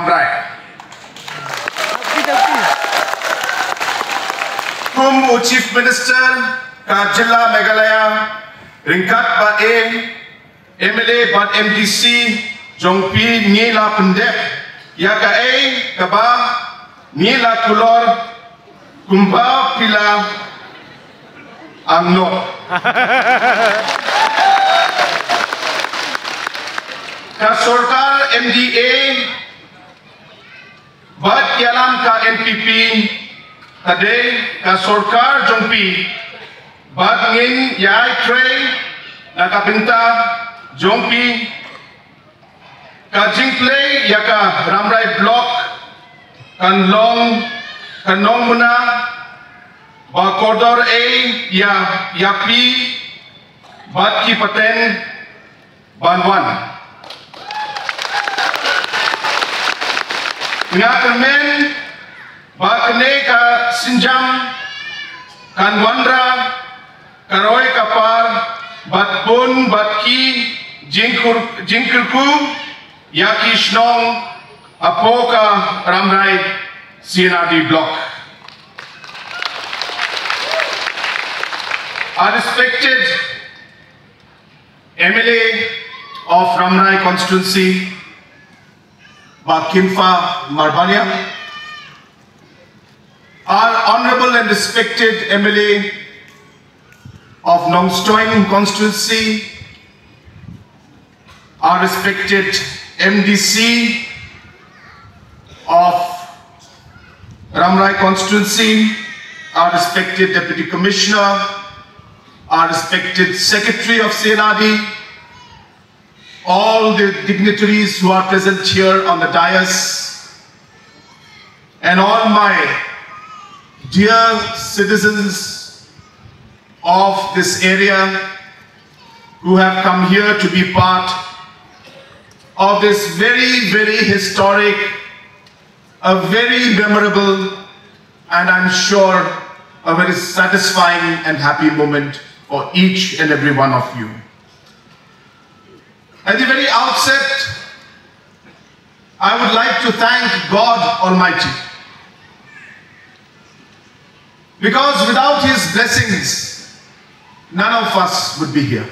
Conrad. Kum Chief Minister ka Jilla Meghalaya ringkat ba MLA bat MDC jongpi nila pendek ya ka kaba nila kulor kumba pila angno ka sorkar MDA bat yalam ka NPP tade ka sorkar jongpi bat ngin yai train na kabinta jongpi ka jingple ya ka ramrai block kanong muna ba kodor ya yapi bat ki paten banwan ngakemen bakne ka sinjam kanwandra karoy kapar batpun batki jingkurku yaki shnong apoka ramrai CNRD block. Our respected MLA of Ramrai constituency Bakinfa Marbania, our honorable and respected MLA of Nongstoin constituency, our respected MDC of Ramrai constituency, our respected Deputy Commissioner, our respected Secretary of CNRD, all the dignitaries who are present here on the dais, and all my dear citizens of this area who have come here to be part of this very, very historic, a very memorable, and I'm sure a very satisfying and happy moment for each and every one of you. At the very outset, I would like to thank God Almighty, because without His blessings, none of us would be here.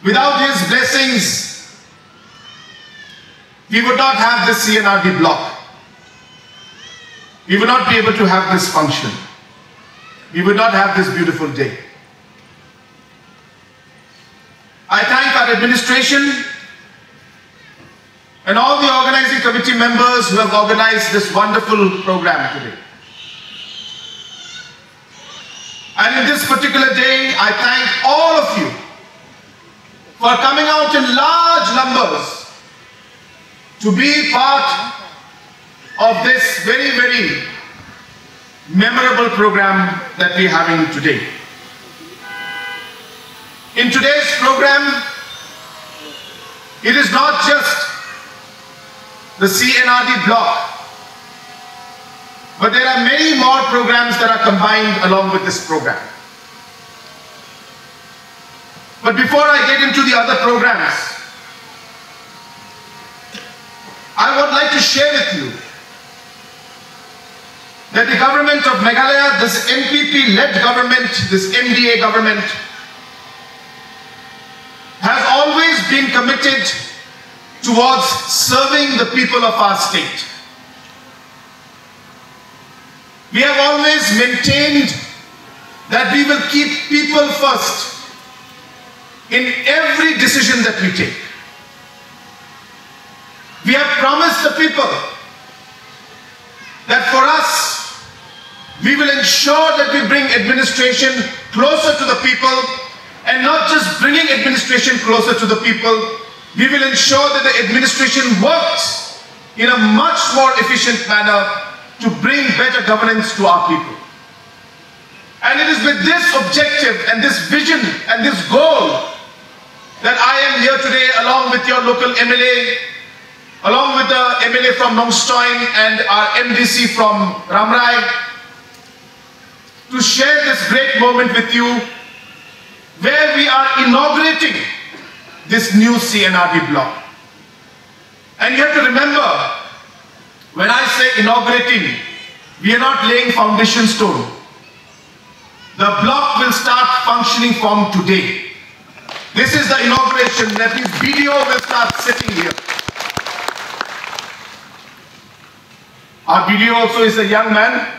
Without His blessings, we would not have this CNRD block. We would not be able to have this function. We would not have this beautiful day. I thank our administration and all the organizing committee members who have organized this wonderful program today. And in this particular day, I thank all of you for coming out in large numbers to be part of this very, very memorable program that we are having today. In today's program, it is not just the CNRD block, but there are many more programs that are combined along with this program. But before I get into the other programs, I would like to share with you that the government of Meghalaya, this NPP-led government, this MDA government, has always been committed towards serving the people of our state. We have always maintained that we will keep people first in every decision that we take. We have promised the people that for us, we will ensure that we bring administration closer to the people. And not just bringing administration closer to the people, we will ensure that the administration works in a much more efficient manner to bring better governance to our people. And it is with this objective and this vision and this goal that I am here today along with your local MLA, along with the MLA from Nongstoin and our MDC from Ramrai, to share this great moment with you, where we are inaugurating this new CNRD block. And you have to remember, when I say inaugurating, we are not laying foundation stone. The block will start functioning from today. This is the inauguration. That means BDO will start sitting here. Our BDO also is a young man.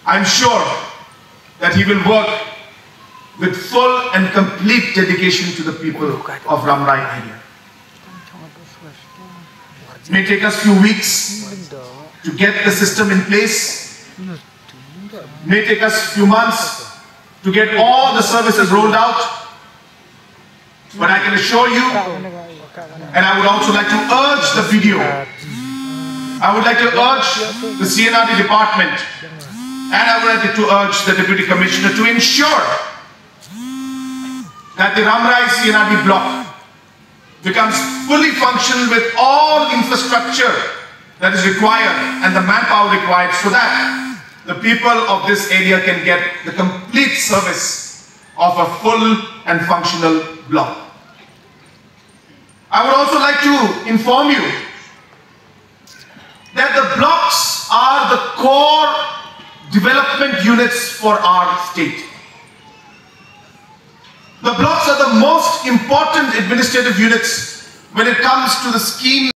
I'm sure that he will work with full and complete dedication to the people of Ramrai area. It may take us a few weeks to get the system in place. It may take us a few months to get all the services rolled out. But I can assure you, and I would also like to urge the BDO, I would like to urge the CNRD department, and I would like to urge the Deputy Commissioner to ensure that the Ramrai CNRD block becomes fully functional with all infrastructure that is required and the manpower required, so that the people of this area can get the complete service of a full and functional block. I would also like to inform you that the blocks are the core development units for our state. The blocks are the most important administrative units when it comes to the scheme